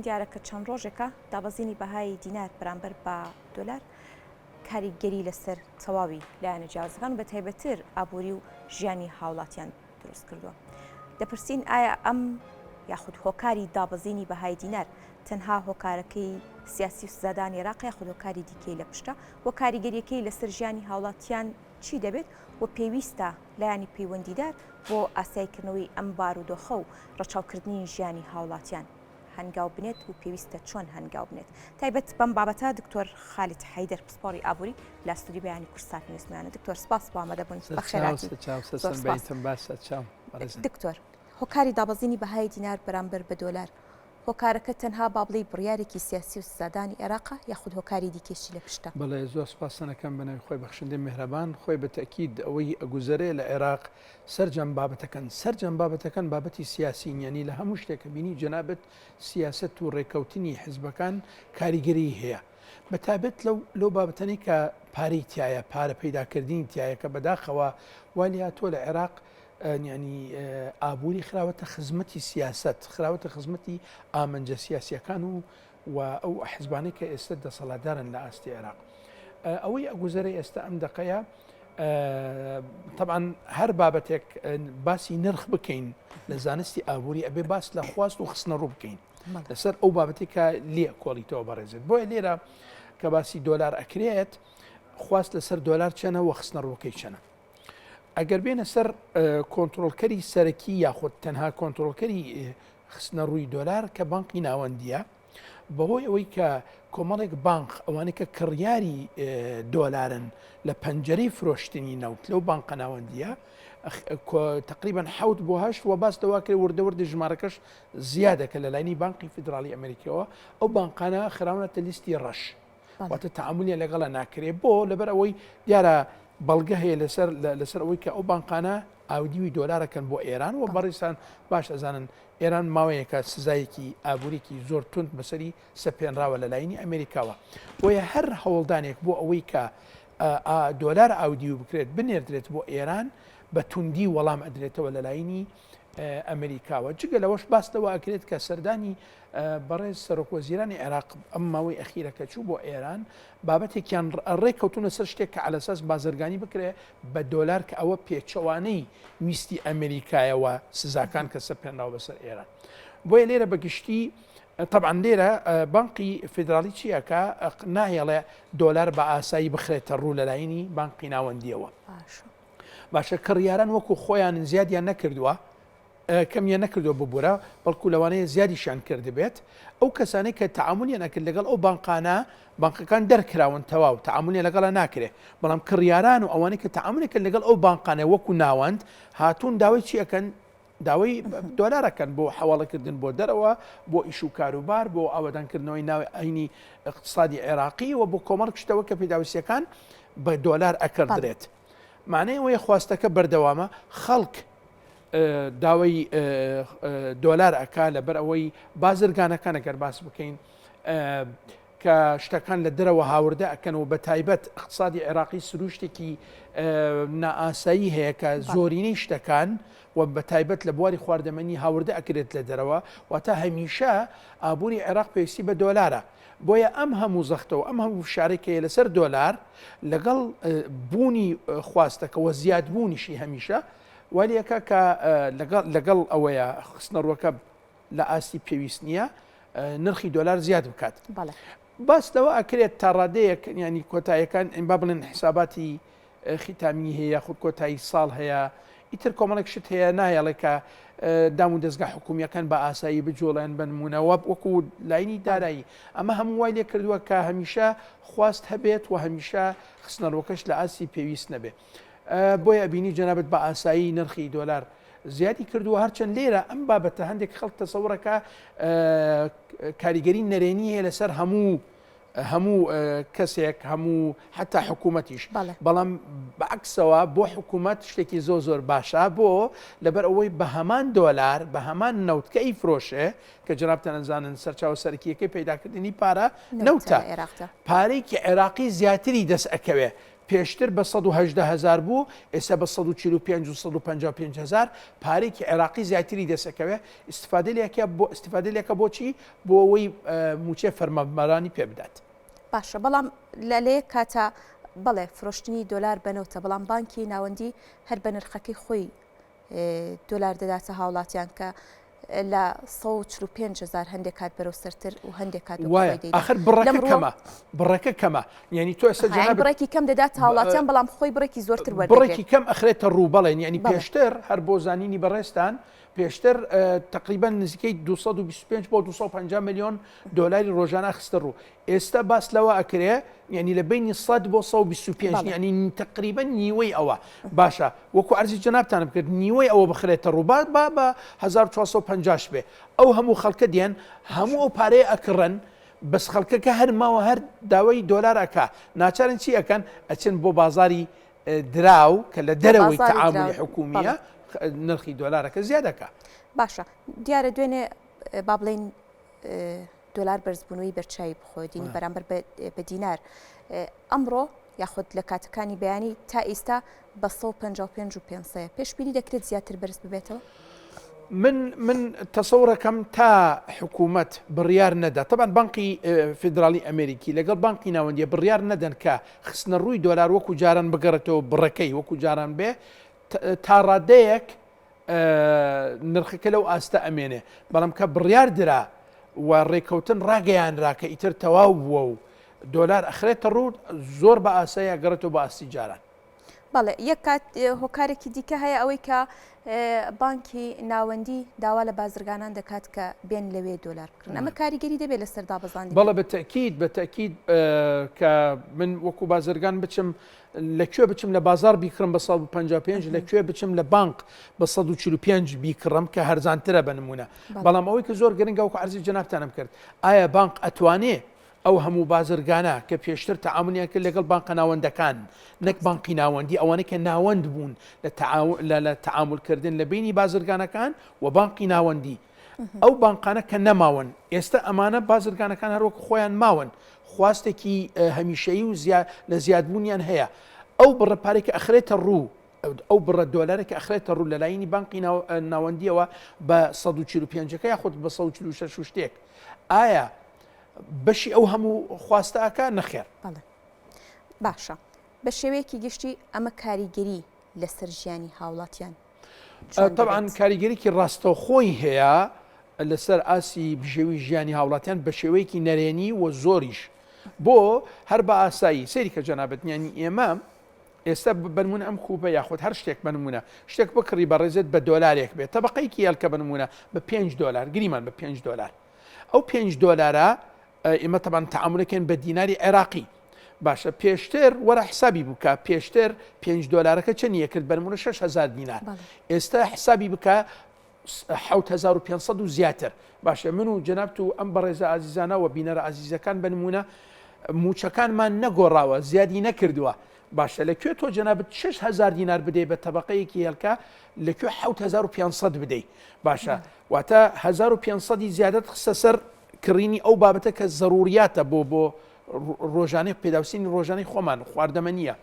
دیارە کە چەند ڕۆژێکە دابەزینی بەهای دینار بەرامبەر بە دۆلار کاریگەری لەسەر تەواوی لایەنە جیاوازەکان و بە تایبەتر ئابووری و ژیانی هاوڵاتیان دروست کردووە. دەپرسین ئایا ئەم یاخود هۆکاری دابەزینی بەهای دینار تەنها هۆکارەکەی سیاسی و سزادانی عێراق یاخود هۆکاری دیکەی لە پشتە و کاریگەریەکەی لەسەر ژیانی هاوڵاتیان چی دەبێت و پێویستە لایانی پەیوەندیدار بۆ ئاساییکردنەوەی ئەم بارودۆخە و ڕەچاوکردنی ژیانی هاوڵاتیان هەنگاو بنێت و پێویستە چۆن هەنگاو بنێت. تایبەت بەم بابەتە دکتۆر خالید حەیدەر پسپۆڕی ئابووری لە ئەستوری بەیانی کورسات نوێسمانە. دکتۆر سپاس بۆ ئامادەبوون بە خێراتی. دکتۆر هۆکاری دابەزینی بەهای دینار بەرامبەر بە دۆلار هۆکارەکە تەنها با بڵێ بڕیارێکی سیاسی و سزادانی عێراقە یاخود هۆکاری دیکەشی لە پشتە؟ بەڵێ زۆر سپاسەکەم بنەوەی خۆی بەخشندەی میهرەبان خۆی بە تەکید ئەوەی ئەگوزارێ لە عێراق سەرجەم بابەتەکان بابەتی سیاسین، یعنی لە هەموو شتێکە بینی جەنابەت سیاست و ڕێکەوتنی حیزبەکان کاریگەری هەیە. بەتابەت لەو بابەتەنی کە پارەی تایە پارە پەیداکردنی تایە کە بەداخەوە والیا تۆ لە عێراق ینی ئابووری خراوەتە خزمەتی سیاست، خراوەتە خزمەتی ئامانجە سیاسیەکان و ئەو حیزبانەی کە ئێستا دەسەڵاتدارن لە ئاستی عێراق. ئەوەی ئەگوزارە ئێستا ئەم دقەیە طبعاً هەر بابەتێک باسی نرخ بکەین لە زانستی ئابووری ئەبێ باس لە خواست و خستنە ڕوو بکەین لەسەر ئەو بابەتی کە لێ کۆڵیتەوە بەڕێزێت. بۆیە لێرە کە باسی دۆلار ئەکرێت خواست لەسەر دۆلار چەنە و خستنە ڕووکەی چەنە. ئەگەر بێنە سەر کۆنتترۆلکەری سەرەکی یاخود تەنها کۆنتترۆلکەری خستنە ڕووی دۆلار کە بانقی ناوەندیە، بەهۆی ئەوەی کە کۆمەڵێک بانق ئەوانەی کە کڕیاری دۆلارن لە پەنجەرەی فرۆشتنی نەوت لەو بانقە ناوەندیە تقریبان 7 بۆ 8 و باس دەواکرێ وردەوردی ژمارەکەش زیادەکە لە لاینی بانقی فیدرالی ئەمریکەوە ئەو بانقانە خراونەتە لیستی ڕەش واتە تعاملیان لەگەڵە ناکرێ بۆ لەبەر ئەوەی دیارە بەڵگە هەیە لەسەر ئەوەی کە ئەو بانقانە ئاودیوی دۆلارەکەن بۆ ئێران و بەڕێستان باش ئەزانن ئێران ماوەیەکە سزایەکی ئابوووریکی زۆر تند بەسەری سەپێنراوە لە لاینی ئەمریکاوە. بۆیە هەر هەوڵدانێک بۆ ئەوەی کە دۆلار ئاودیو بکرێت بنێردرێت بۆ ئێران بە توندی وەڵام ئەدرێتەوە لە لاینی ئەمریکاوە. جگە لەوەش باستەوە ئەکرێت کە سەردانی بەڕێز سەرۆکوەزیرانی عێراق ئەم ماوەی ئەخیرەکە چوو بۆ ئێران بابەتێکیان ڕێککەوتونە سەر شتێک کە علەساس بازرگانی بکرێ بە دۆلار کە ئەوە پێچەوانەی ویستی ئەمریکایەوە سزاکان کە سەپێنراوە بەسەر ئێران. بۆیە لێرە بەگشتی طبعا لێرە بانقی فیدرالی چیەکە نایەڵێ دۆلار بە ئاسایی بخرێتە ڕوو لە لاینی بانقی ناوەندیەوە. باشە کڕیاران وەکو خۆیان زیادیان نەکردووە کەمیان نەکردووە ببوورە بەڵکو لەوانەیە زیادیشان کردبێت. ئەو کەسانی کە تعاملیان نەکرد لەگەڵ ئەو بانقانە بانقەکان دەرکراون تەواو تعاملیان لەگەڵە ناکرێ، بەڵام کڕیاران و ئەوانەی کە تعاملێکن لەگەڵ ئەو بانقانە وەکو ناوەند هاتوون داوای چیەکەن داوای دۆلارەکەن بۆ حواڵەکردن بۆ دەرەوە بۆ ئیش و کاروبار بۆ ئاوەدانکردنەوەی ناوی ئاینی اقتصادی عێراقی و بۆ کۆمەڵک شتەوە کە پێداویستیەکان بە دۆلار ئەکردرێت. معنەی ئەوەیە خواستەکە بەردەوامە خەڵک داوای دۆلار ئەکا لەبەر ئەوەی بازرگانەکان ئەگەر باس بکەین کە شتەکان لە دەرەوە هاوردە ئەکەن و بە تایبەت اقتصادی عێراقی سروشتێکی نائاسایی هەیە کە زۆرینەی شتەکان و بە تایبەت لە بواری خواردەمەنی هاوردە ئەکرێت لە دەرەوە واتە هەمیشە ئابووری عێراق پێویستی بە دۆلارە. بۆیە ئەم هەموو زەختەوە ئەم هەموو شارێکەیە لەسەر دۆلار لەگەڵ بوونی خواستەکەەوە زیاد بوونیشی هەمیشە والیەکە کە لەگەڵ ئەوەیە خستنەڕوەکە لە ئاستی پێویست نییە نرخی دۆلار زیاد بکات. باس لەوە ئەکرێت تا ڕادەیەک ینی کۆتاییەکان با بڵێن حساباتی ختامی هەیە خود کۆتایی ساڵ هەیە ئیتر کۆمەڵێک شت هەیە نایەڵێ کە دام و دەستگا حکومیەکان بە ئاسایی بجۆڵێن بنمونەوە وەکو لاینی دارایی. ئەمە هەموو وای لێ کردووە کە هەمیشە خواست هەبێت و هەمیشە خستنەڕوەکەش لە ئاستی پێویست نەبێت. بۆیە بینی جەنابەت بە ئاسایی نرخی دۆلار زیادی کردووە هەرچەند لێرە ئەم بابەتە هەندێک خەڵک تەسەوڕەکە کاریگەری نەرێنی هەیە لەسەر هەموو کەسێک هەموو حتا حکوومەتیش، بەڵام بەعکسەوە بۆ حکوومەت شتێکی زۆر باشە بۆ لەبەر ئەوەی بە هەمان دۆلار بە هەمان نەوتکە ئیفرۆشێ کە جنابتە نەزانن سەرچاوە سەرکیەکەی پەیداکردنی پارە نەوتە پارەی کە عێراقی زیاتری دەست ئەکەوێ پێشتر بە 110,000 بوو ئێستا بە 145 و 155,000 پارێکی عێراقی زیاتری دەسەکەوێ استفادە لێکە بۆچی بۆ ئەوەی موچێ فەرمانبەرانی پێ بدات. باشە بەڵام لەلێ کاتە بەڵێ فرۆشتنی دۆلار بنەوتە بەڵام بانکی ناوەندی هەر بە نرخەکەی خۆی دۆلار دەداتە هاوڵاتیان کە لە 145,000 هەندێک کات بەرەو سەرتر و هەندێک کات وایە ئاخر بڕەکە کەمە یعنی تۆ ئێستا جەناب بڕێکی کەم دەدات هاوڵاتیان بەڵام خۆی بڕێکی زۆرتر بڕێکی کەم ئەخرێتە ڕوو بەڵێن یعنی پێشتر هەر بۆ زانینی بەڕێستان پێشتر تقریبا نزیکەی 225 بۆ 250 میلیۆن دۆلاری ڕۆژانە خستە ڕوو ئێستا باس لەوە ئەکرێ یعنی لە بینی 100 بۆ 125 یعنی تقریبا نیوەی ئەوە باشە وەکو ئەرزی جەنابتانم کرد نیوەی ئەوە بخرێتە ڕوو بە 1450 بێ ئەو هەموو خەڵکە دێن هەموو ئەو پارەیە ئەکڕن بەس خەڵکەکە هەر ماوە هەر داوای دۆلار ئەکا ناچارن چی ئەەکەن ئەچن بۆ بازاری دراو کە لە دەرەوەی تەعاملی حکومیە نرخی دۆلارەکە زیادەکە. باشە دیارە دوێنێ با بڵێن دۆلار بەرزبوونەوەی بەرچاوی بخۆدینی بەرامبەر بە دینار ئەمڕۆ یاخود لە کاتەکانی بەیانی تا ئێستا بە 155 و 500 پێشبینی دەکرێت زیاتر بەرز ببێتەوە. من تەسەورەکەم تا حکوومەت بڕیار نەدا طبعا بانقی فیدرالی ئەمریکی لەگەڵ بانقی ناوەندیە بڕیار نەدەن کە خستنە ڕووی دۆلار وەکو جاران بگەڕێتەوە بڕەکەی وەکو جاران بێ تا ڕادەیەک نرخەکە لەو ئاستە ئەمێنێ بەڵام کە بڕیار درا و ڕێکەوتن ڕاگەیانرا کە ئیتر تەواو بووە و دۆلار ئەخرێتە ڕوو زۆر بە ئاسایە گەڕێتەوە بە ئاستی جاران. بەڵێ یەک کات هۆکارێکی دیکە هەیە ئەوەی کە بانکی ناوەندی داوا لە بازرگانان دەکات کە بێن لەوێ دۆلار بکڕن ئەمە کاریگەری دەبێت لەسەر دابەزاندن. بەڵێ بەتەکید کە من وەکو بازرگان بچم لەکوێ بچم لە بازار بیکڕم بە 155 لەکوێ بچم لە بانک بە 145 بیکڕم کە هەرزانترە بنمونە بەڵام ئەوەی کە زۆر گرنگە وەکو عەرزی جەنابتانم کرد ئایا بانک ئەتوانێ ئەو هەموو بازرگانە کە پێشتر تەعاملیان کرد لەگەڵ بانکە ناوەندەکان نەک بانکی ناوەندی ئەوانە کە ناوەند بوون لە تەعاملکردن لە بینی بازرگانەکان و بانکی ناوەندی ئەو بانقانە کە نەماون ئێستا ئەمانە بازرگانەکان هەروەکو خۆیان ماون خواستێکی هەمیشەیی و لە زیادبوونیان هەیە ئەو بڕەپارێکە ئەخرێتە ڕوو ئەو بڕە دۆلارێکە ئەخرێتە ڕوو لە لایینی بانقی ناوەندیەوە بە 145 یاخود بە 146 شتێک ئایا بەشی ئەو هەموو خواستەکە نەخێر. باشە بە شێوەیەکی گشتی ئەمە کاریگەری لەسەر ژیانی هاوڵاتیان طبعاً کاریگەریکی ڕاستەوخۆی هەیە لەسەر ئاسی بژێوی ژیانی هاوڵاتیان بە شێوەیەکی نەرێنی و زۆریش بۆ هەر بە ئاسایی سەیری کە جەنابەتنیانی ئێمە ئێستا بنمونە ئەم کوپە یاخود هەر شتێک بنمونە شتێک بکڕی بەڕێزێت بە دۆلارێک بێت تەبقەیەکی هەڵکە بنمونە بە 5 دلار گریمان بە 5 دلار ئەو 5 دلارە ئێمە تەبان تەعاملەکەن بە دیناری عێراقی باشە پێشتر وەرە حسابی بکە پێشتر 5 دلارەکە چەندیە کرد بەرمونە 6,000 دینار ئێستا حسابی بکە 7,500 و زیاتر باشە من و جەنابەت و ئەم بەڕێزە ئازیزانەوە بینەرە ئازیزەکان بنمونە موچەکانمان نەگۆڕاوە زیادی نەکردووە باشە لەکوێ تۆ جەنابەت 6,000 دینار بدەیت بە تەبقەیەکی هێڵکە لەکوێ 7,500 بدەیت باشە واتە 1,500 زیادت خستە سەر کڕینی ئەو بابەتە کە زەروریاتە بۆ ڕۆژانەی پێداوسینی ڕۆژانەی خۆمان خواردەمە نییە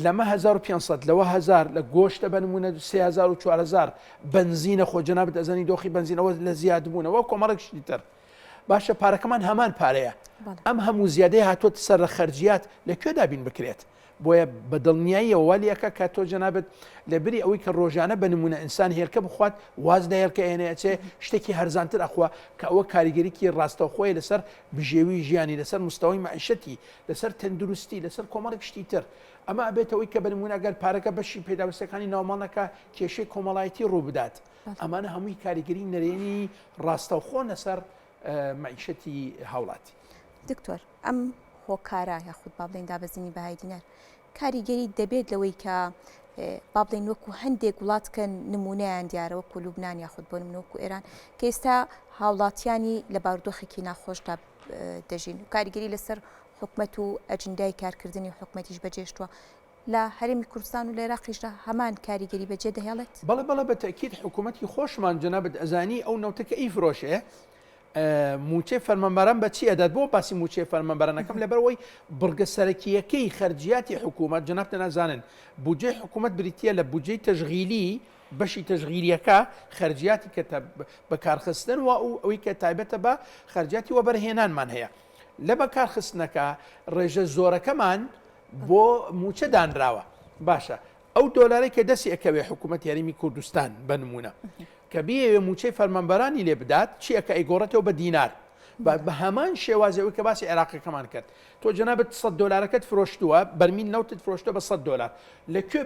لەمە 1,500 لەوە 1000 لە گۆشتە بنمونە 3,000 و 4,000 بنزینە خۆ جەنابەت ئەزانی دۆخی بنزینەوە لە زیاد بوونەوە کۆمەڵێکشتی تر باشە پارەکەمان هەمان پارەیە ئەم هەموو زیادەی هاتووە سەر لە خەرجیات لەکوێ دابین بکرێت بۆیە بەدڵنیاییەوە والیەکە کە تۆ جەنابەت لەبری ئەوەی کە ڕۆژانە بنمونە ئینسان هێلکە بخوات واز لە هێلکە ئێنێچێ شتێکی هەرزانتر ئەخوا کە ئەوە کاریگەریکی ڕاستەوخۆی لەسەر بژێوی ژیانی لەسەر مستەوەی معیشەتی لەسەر تەندروستی لەسەر کۆمەڵێک شتی تر ئەمە ئەبێتەوەی کە بنمونە ئەگەر پارەکە بەشی پێداویستەکانی ناوماڵەکە کێشەی کۆمەڵایەتی ڕوو بدات ئەمانە هەمووی کاریگەری نەرێنی ڕاستەوخۆ لەسەر معیشەتی هاوڵاتی. دکتۆر ئەم هۆکارە یاخود با بڵێن دابەزینی بەهای دینار کاریگەری دەبێت لەوەی کە با بڵێن وەکو هەندێک وڵاتکە نمونەیان دیارە وەکو لوبنان یاخود بۆ نمونەوەکو ئێران کە ئێستا هاوڵاتیانی لە بارودۆخێکی ناخۆشدا دەژین و کاریگەری لەسەر حکومەت و ئەجندای کارکردنی حکومەتیش بەجێشتووە لە هەرێمی کوردستان و لە عێراقیشدا هەمان کاریگەری بەجێ دەهێڵێت. بەڵێ بەتەکید حکوومەتی خۆشمان جەنابەت ئەزانی ئەو نەوتەکە ئیفرۆشێ موچەی فەرمانبەران بە چی ئەدات بۆ باسی موچەی فەرمانبەرانەکەم لەبەرەوەی بڕگە سەرەکیەکەی خەرجیاتی حکوومەت جنابتە نازانن بودجەی حکوومەت بریتە لە بودجەی تەشغیلی بەشی تەشغیلیەکە خەرجیاتی کە بەکارخستن و ئەوەی کە تایبەتە بە خەرجیاتی وەبەرهێنانمان هەیە لە بەکارخستنەکە ڕێژە زۆرەکەمان بۆ موچە دانراوە باشە ئەو دۆلارێک کە دەستی ئەکەوێ حکوومەت یاریمی کوردستان بە نمونە کە بیەوێ موچەی فەرمانبەرانی لێ بدات چی ئەکە ئەیگۆڕێتەوە بە دینار بە هەمان شێوازەوەی کە باسی عێراقیەکەمان کرد تۆ جەنابەت 100 دۆلارەکەت فرۆشتووە بەرمیل نەوتت فرۆشتووە بە 100 دۆلار لەکوێ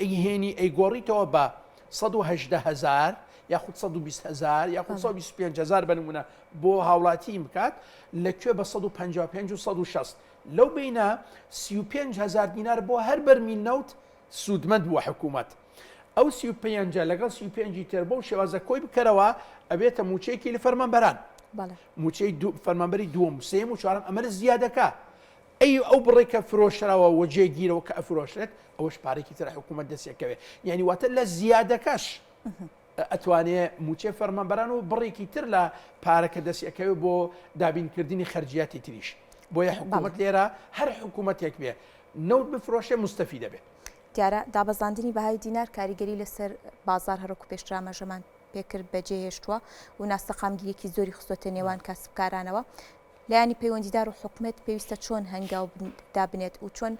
ئەیهێنی ئەیگۆڕیتەوە بە 118,000 یاخود 120,000 یاخود 125,000 بە نمونە بۆ هاوڵاتی بکات لەکوێ بە 155 و 160 لەو بینە 35,000 دینار بۆ هەر بەرمیل نەوت سوودمەند بووە حکوومەت ئەو 35 لەگەڵ 35 تر بۆ شێوازە کۆی بکەرەوە ئەبێتە موچەیەکی لە فەرمانبەران موچەی فەرمانبەری دووەم سێم و چوارەم ئەمە زیادەکە ئەو بڕێکە فرۆشراوە و جێگیرەوە کە ئەفرۆشرێت ئەوەش پارێکی تر حکوومەت دەستێکەوێ یعنی واتە لە زیادەکەش ئەتوانێت موچێ فەرمانبەران و بڕێکی تر لە پارەکە دەستەکەوێت بۆ دابینکردنی خەرجیاتی تریش بۆیە حکوومەت لێرە هەر حکوومەتێک بێ نەوت بفرۆشێ مستەفی دەبێت دیارە دابەزاندنی بەهای دینار کاریگەری لەسەر بازار هەرۆکو پێشرامەژەمان پێکرد بەجێهێشتووە و ناستەقامگیریەکی زۆری خستۆتە نێوان کاسبکارانەوە لایانی پەیوەندیدار و حکومت پێویستە چۆن هەنگاو دابنێت و چۆن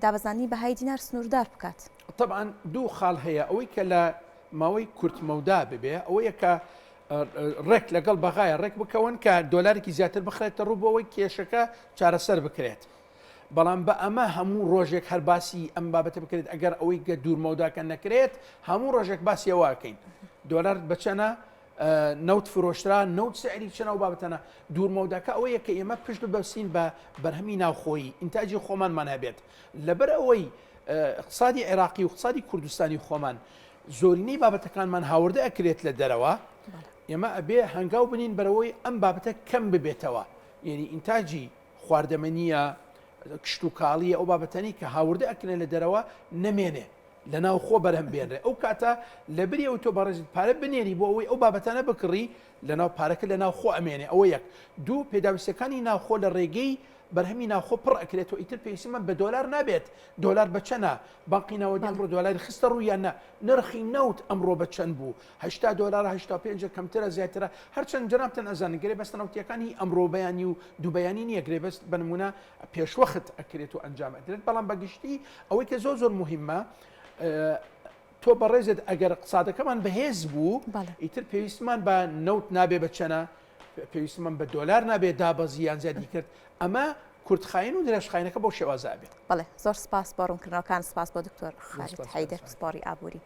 دابەزاندنی بەهای دینار سنووردار بکات طبعا دوو خاڵ هەیە ئەوەی کە لە ماوەی کورتمەودا ببێ ئەوەیە کە ڕێک لەگەڵ بەغایە ڕێک بکەون کە دۆلارێکی زیاتر بخرێتە ڕوو بۆەوەی کێشەکە چارەسەر بکرێت بەڵام بە ئەمە هەموو ڕۆژێک هەر باسی ئەم بابەتە بکرێت ئەگەر ئەوەی گە دوورمەوداکە نەکرێت هەموو ڕۆژێک باسی ئەوواکەین دۆلار بچەنە نەوت فرۆشترا نەوت سعری چنە و بابەتەنە دوورمەوداکە ئەوەیە کە ئێمە پشت ببەسین بە بەرهەمی ناوخۆیی ئینتاجی خۆمانمان هەبێت لەبەر ئەوەی اقتصادی عێراقی و اقتصادی کوردستانی خۆمان زۆرینەی بابەتەکانمان هاوردە ئەکرێت لە دەرەوە ئێمە ئەبێ هەنگاو بنین بەرەوەی ئەم بابەتە کەم ببێتەوە یعنی ئینتاجی خواردەمەنیە کشت و کاڵیە ئەو بابەتەنی کە هاوردە ئەکرێن لە دەرەوە نەمێنێ لە ناو خۆ بەرهەم بێنرێ ئەو کاتە لەبری ئەو تۆ بەڕێزت پارە بنێری بۆ ئەوەی ئەو بابەتانە بکڕی لە ناو پارەکە لە ناو خۆ ئەمێنێ ئەوە یەک دوو پێداویستەکانی ناوخۆ لە ڕێگەی بەرهەمی ناوخۆ پڕ ئەکرێتەوە ئیتر پێویستیمان بە دۆلار نابێت دۆلار بە چەنە باقی ناوەدی ئەمڕۆ دۆلاری خستە ڕوویان نە نرخی نەوت ئەمڕۆ بە چەند بوو 80 دۆلار 85 کەمترە زیاترە هەرچەند جەنابتان ئەزانن گرێ بەستە نەوتیەکانی ئەمڕۆ بەیانی و دووبەیانی نییە گرێ بەست بە نمونە پێشوەخت ئەکرێت و ئەنجام ئەدرێت بەڵام بەگشتی ئەوەی کە زۆر مهمە تۆ بەڕێزت ئەگەر اقتصادەکەمان بەهێز بوو ئیتر پێویستمان بە نەوت نابێ بە چەنە پێویستمان بە دۆلار نابێت دابەزی یان زیادی کرد ئەمە کورتخاین و درێژخاینەکە بۆ شێوازە بێت بەڵێ زۆر سپاس بۆ ڕوونکردنەوەکان سپاس بۆ دکتۆر خالید حەیدەر سپۆری ئابووری